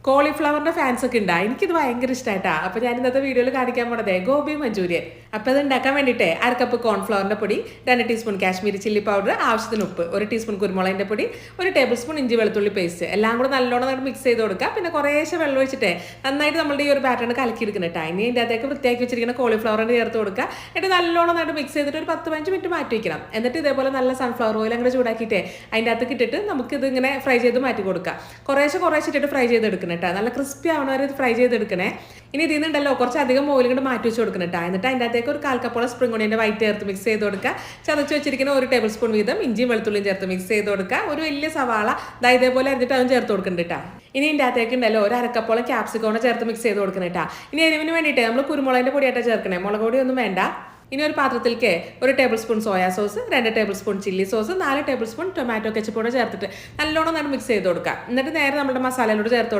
കോളിഫ്ലവറിൻ്റെ ഫാൻസൊക്കെ ഉണ്ടാ എനിക്കിത് ഭയങ്കര ഇഷ്ടമായിട്ടാ. അപ്പോൾ ഞാൻ ഇന്നത്തെ വീഡിയോയിൽ കാണിക്കാൻ പോണത് ഗോബി മഞ്ചൂരിയൻ. അപ്പോൾ അത് ഉണ്ടാക്കാൻ വേണ്ടിയിട്ട് 1 കപ്പ് കോൺഫ്ലവറിൻ്റെ പൊടി, 2 ടീസ്പൂൺ കാശ്മീരി ചില്ലി പൗഡർ, ആവശ്യത്തിന് ഉപ്പ്, 1 ടീസ്പൂൺ കുരുമുളകിൻ്റെ പൊടി, 1 ടേബിൾ സ്പൂൺ ഇഞ്ചി വെളുത്തുള്ളി പേസ്റ്റ് എല്ലാം കൂടെ നല്ലോണം മിക്സ് ചെയ്ത് കൊടുക്കുക. പിന്നെ കുറേശ്ശെ വെള്ളം ഒഴിച്ചിട്ട് നന്നായിട്ട് നമ്മളുടെ ഈ ഒരു ബാറ്റർ കലക്കിയെടുക്കണം കേട്ടോ. ഇനി അതിൻ്റെ അകത്തേക്ക് വൃത്തിയാക്കി വെച്ചിരിക്കുന്ന കോളിഫ്ലവറിന് ചേർത്ത് കൊടുക്കുക. എന്നിട്ട് നല്ലോണം മിക്സ് ചെയ്തിട്ട് ഒരു 10-15 മിനിറ്റ് മാറ്റി വയ്ക്കണം. എന്നിട്ട് ഇതേപോലെ നല്ല സൺഫ്ലവർ ഓയിൽ അങ്ങനെ ചൂടാക്കിയിട്ട് അതിൻ്റെ അകത്ത് ഇട്ടിട്ട് നമുക്കിത് ഇങ്ങനെ ഫ്രൈ ചെയ്ത് മാറ്റി കൊടുക്കുക. കുറേശ്ശെ ഇട്ടിട്ട് ഫ്രൈ ചെയ്തെടുക്കണം കേട്ടോ. നല്ല ക്രിസ്പി ആവണ വരെ ഫ്രൈ ചെയ്തെടുക്കണേ. ഇനി ഇതിൽ നിന്നുണ്ടല്ലോ കുറച്ചധികം ഓയിൽ കൊണ്ട് മാറ്റി വെച്ച് കൊടുക്കണം കേട്ടോ. എന്നിട്ട് അതിൻ്റെ അകത്തേക്ക് ഒരു 1/4 കപ്പോളം സ്പ്രിംഗ് ഓണിയൻ്റെ വൈറ്റ് ചേർത്ത് മിക്സ് ചെയ്ത് കൊടുക്കുക. ചതച്ച് വെച്ചിരിക്കുന്ന 1 ടേബിൾ സ്പൂൺ വീതം ഇഞ്ചിയും വെളുത്തുള്ളിയും ചേർത്ത് മിക്സ് ചെയ്ത് കൊടുക്കുക. ഒരു വലിയ സവാള ഇതേപോലെ അരിഞ്ഞിട്ട് അതും ചേർത്ത് കൊടുക്കുന്നുണ്ട് കേട്ടോ. ഇനി ഇതിൻ്റെ അകത്തേക്ക് ഉണ്ടല്ലോ ഒരു 1/2 കപ്പോളം ക്യാപ്സിക്കോണെ ചേർത്ത് മിക്സ് ചെയ്ത് കൊടുക്കണം കേട്ടോ. ഇനി എരിവിന് വേണ്ടിയിട്ട് നമ്മൾ കുരുമുളകിൻ്റെ പൊടിയായിട്ട് ചേർക്കണേ, മുളക് പൊടിയൊന്നും വേണ്ട. ഇനി ഒരു പാത്രത്തിലേക്ക് 1 tablespoon soya sauce, 2 tablespoon chilli sauce, 4 tablespoon tomato കെച്ചപ്പോടെ ചേർത്തിട്ട് നല്ലോണം മിക്സ് ചെയ്ത് കൊടുക്കുക. എന്നിട്ട് നേരെ നമ്മുടെ മസാലയിലോട്ട് ചേർത്ത്